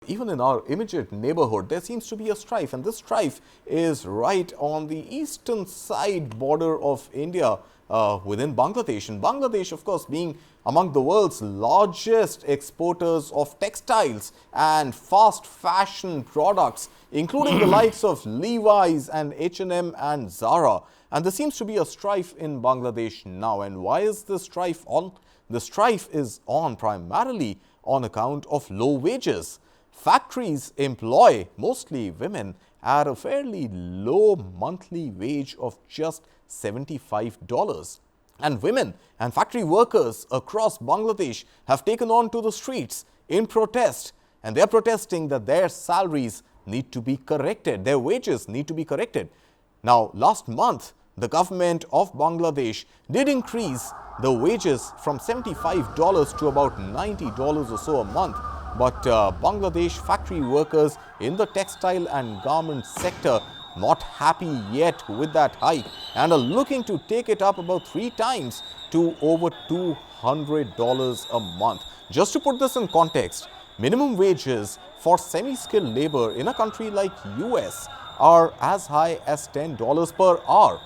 Even in our immediate neighborhood, there seems to be a strife, and this strife is right on the eastern side border of India, within Bangladesh. And Bangladesh, of course, being among the world's largest exporters of textiles and fast fashion products, including the likes of Levi's and H&M and Zara. And there seems to be a strife in Bangladesh now. And why is this strife on? The strife is on primarily on account of low wages. Factories employ mostly women at a fairly low monthly wage of just $75. And women and factory workers across Bangladesh have taken on to the streets in protest. And they're protesting that their salaries need to be corrected, their wages need to be corrected. Now, last month, the government of Bangladesh did increase the wages from $75 to about $90 or so a month. But Bangladesh factory workers in the textile and garment sector not happy yet with that hike and are looking to take it up about 3 times to over $200 a month. Just to put this in context, minimum wages for semi-skilled labor in a country like US are as high as $10 per hour.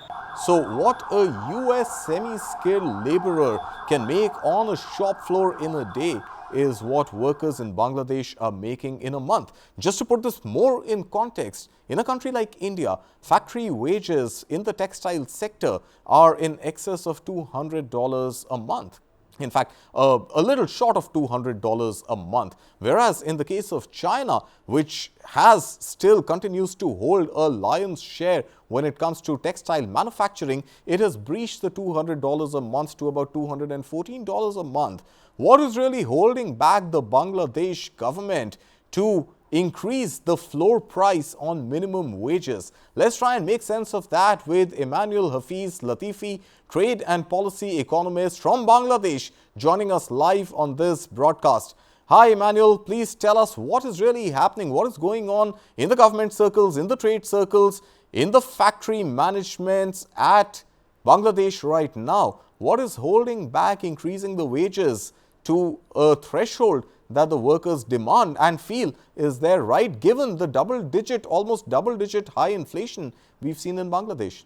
So what a US semi-skilled laborer can make on a shop floor in a day is what workers in Bangladesh are making in a month. Just to put this more in context, in a country like India, factory wages in the textile sector are in excess of $200 a month. In fact, a little short of $200 a month. Whereas in the case of China, which still continues to hold a lion's share when it comes to textile manufacturing, it has breached the $200 a month to about $214 a month. What is really holding back the Bangladesh government to increase the floor price on minimum wages? Let's try and make sense of that with Enamul, Hafiz, Latifee, trade and policy economist from Bangladesh, joining us live on this broadcast. Hi, Enamul, please tell us what is really happening, what is going on in the government circles, in the trade circles, in the factory managements at Bangladesh right now. What is holding back increasing the wages to a threshold that the workers demand and feel is their right, given the almost double-digit high inflation we've seen in Bangladesh?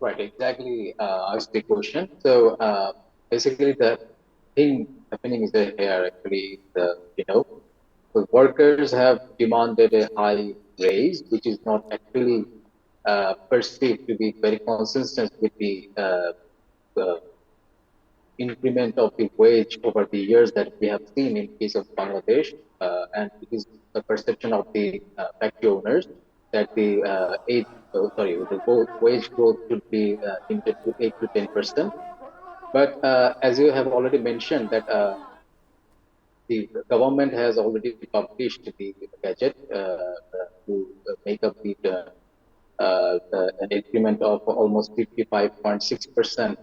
Right, exactly. Asked the question. So basically, the thing happening is that here actually the workers have demanded a high raise, which is not actually perceived to be very consistent with the increment of the wage over the years that we have seen in case of Bangladesh, and it is the perception of the factory owners that the wage growth should be limited to 8 to 10%. But as you have already mentioned, that the government has already published the gadget to make up an increment of almost 55.6%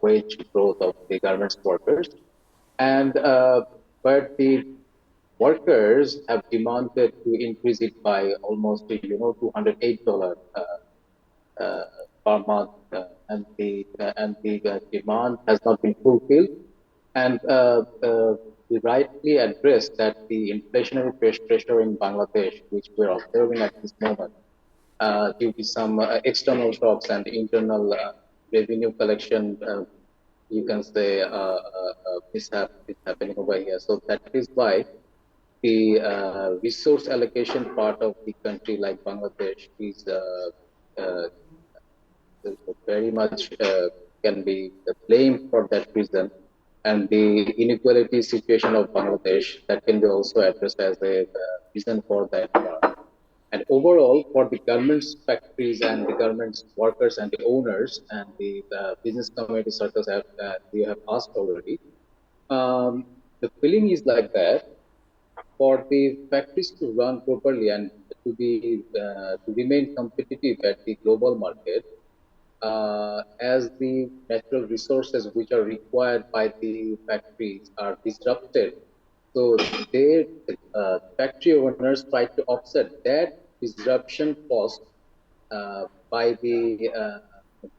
wage growth of the garments workers. And but the workers have demanded to increase it by almost $208 uh, per month, and the demand has not been fulfilled. And we rightly addressed that the inflationary pressure in Bangladesh, which we're observing at this moment, due to some external shocks and internal revenue collection, you can say, mishap is happening over here. So that is why the resource allocation part of the country, like Bangladesh, is uh, very much can be blamed for that reason. And the inequality situation of Bangladesh, that can be also addressed as a reason for that. And overall, for the government's factories and the government's workers and the owners and the business community circles, you have asked already, the feeling is like that for the factories to run properly and to remain competitive at the global market, as the natural resources which are required by the factories are disrupted. So they, factory owners try to offset that disruption cost by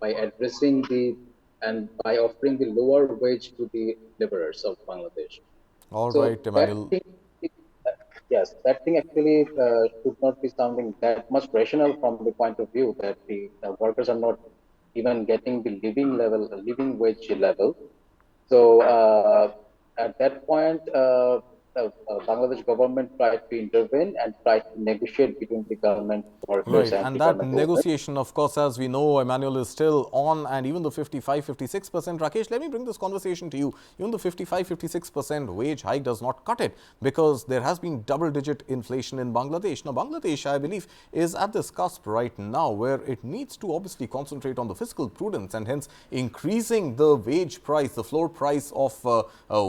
addressing the and by offering the lower wage to the laborers of Bangladesh. All So right, that Emmanuel. thing, Yes, that thing actually should not be sounding that much rational from the point of view that the workers are not even getting the living wage level. So at that point, Bangladesh government tried to intervene and tried to negotiate between the government workers Right, and and the that government owners. negotiation, of course, as we know, Emmanuel, is still on, and even the 55, 56%. Rakesh, let me bring this conversation to you. Even the 55, 56% wage hike does not cut it because there has been double-digit inflation in Bangladesh. Now, Bangladesh, I believe, is at this cusp right now where it needs to obviously concentrate on the fiscal prudence and hence increasing the wage price, the floor price of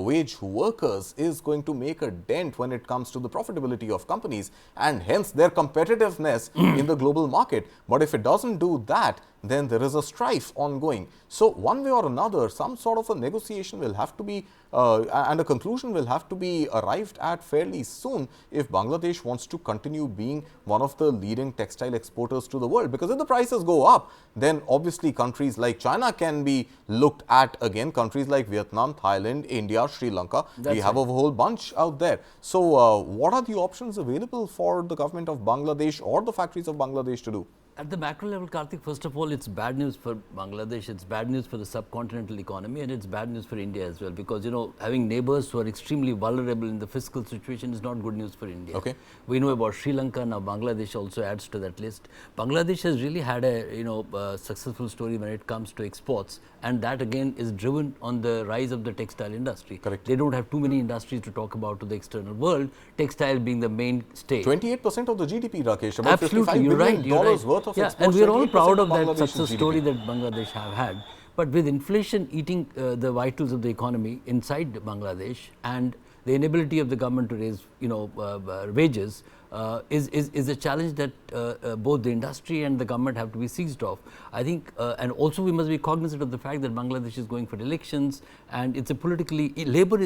wage workers is going to make a dent when it comes to the profitability of companies and hence their competitiveness in the global market. But if it doesn't do that, then there is a strife ongoing. So one way or another, some sort of a negotiation will have to be and a conclusion will have to be arrived at fairly soon if Bangladesh wants to continue being one of the leading textile exporters to the world. Because if the prices go up, then obviously countries like China can be looked at again, countries like Vietnam, Thailand, India, Sri Lanka. We have a whole bunch out there. So what are the options available for the government of Bangladesh or the factories of Bangladesh to do? At the macro level, Kartik, first of all, it's bad news for Bangladesh, it's bad news for the subcontinental economy, and it's bad news for India as well. Because, having neighbors who are extremely vulnerable in the fiscal situation is not good news for India. Okay. We know about Sri Lanka, now Bangladesh also adds to that list. Bangladesh has really had a, successful story when it comes to exports, and that again is driven on the rise of the textile industry. Correct. They don't have too many industries to talk about to the external world, textile being the mainstay. 28% of the GDP, Rakesh, about Absolutely, $55 you're billion right, you're right. worth of Yeah, exports. and we're all 28% proud of that Bangladesh's success GDP. story that Bangladesh have had. But with inflation eating the vitals of the economy inside Bangladesh and the inability of the government to raise, wages is a challenge that both the industry and the government have to be seized of. I think, and also we must be cognizant of the fact that Bangladesh is going for elections, and it's a politically labor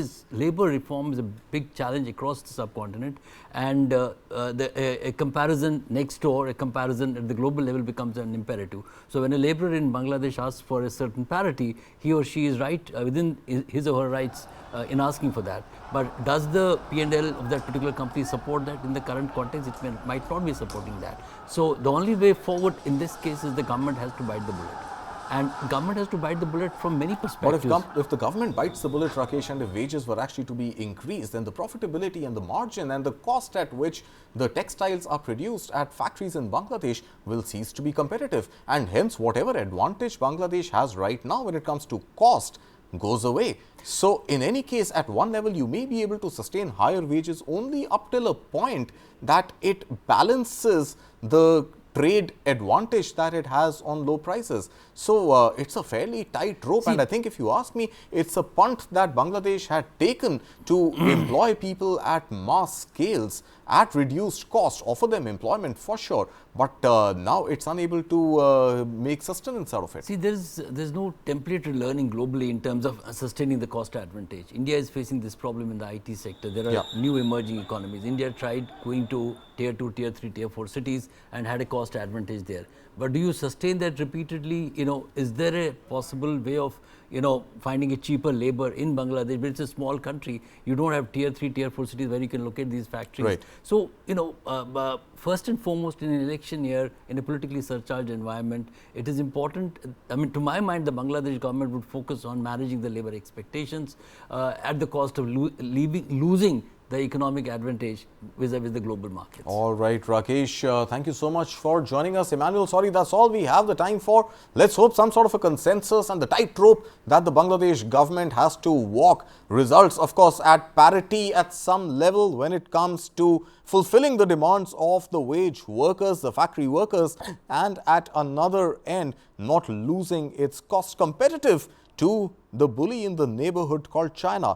reform is a big challenge across the subcontinent, and a comparison next door, a comparison at the global level becomes an imperative. So when a laborer in Bangladesh asks for a certain parity, he or she is right within his or her rights in asking for that. But does the P&L of that particular company support that in the current context? It might not be supporting that. So the only way forward in this case is the government has to bite the bullet. And government has to bite the bullet from many perspectives. But if the government bites the bullet, Rakesh, and if wages were actually to be increased, then the profitability and the margin and the cost at which the textiles are produced at factories in Bangladesh will cease to be competitive. And hence, whatever advantage Bangladesh has right now when it comes to cost goes away. So in any case, at one level, you may be able to sustain higher wages only up till a point that it balances the trade advantage that it has on low prices. So it's a fairly tight rope, and I think if you ask me, it's a punt that Bangladesh had taken to employ people at mass scales at reduced cost, offer them employment for sure, but now it's unable to make sustenance out of it. See, there's no template to learning globally in terms of sustaining the cost advantage. India is facing this problem in the IT sector. There are new emerging economies. India tried going to tier 2, tier 3, tier 4 cities and had a cost advantage there. But do you sustain that repeatedly? Is there a possible way of finding a cheaper labor in Bangladesh? But it's a small country. You don't have tier 3, tier 4 cities where you can locate these factories. Right. So, first and foremost in an election year, in a politically surcharged environment, it is important. I mean, to my mind, the Bangladesh government would focus on managing the labor expectations at the cost of losing the economic advantage vis-a-vis the global markets. All right, Rakesh, thank you so much for joining us. Emmanuel, sorry, that's all we have the time for. Let's hope some sort of a consensus and the tightrope that the Bangladesh government has to walk results, of course, at parity at some level when it comes to fulfilling the demands of the wage workers, the factory workers, and at another end, not losing its cost competitive to the bully in the neighborhood called China.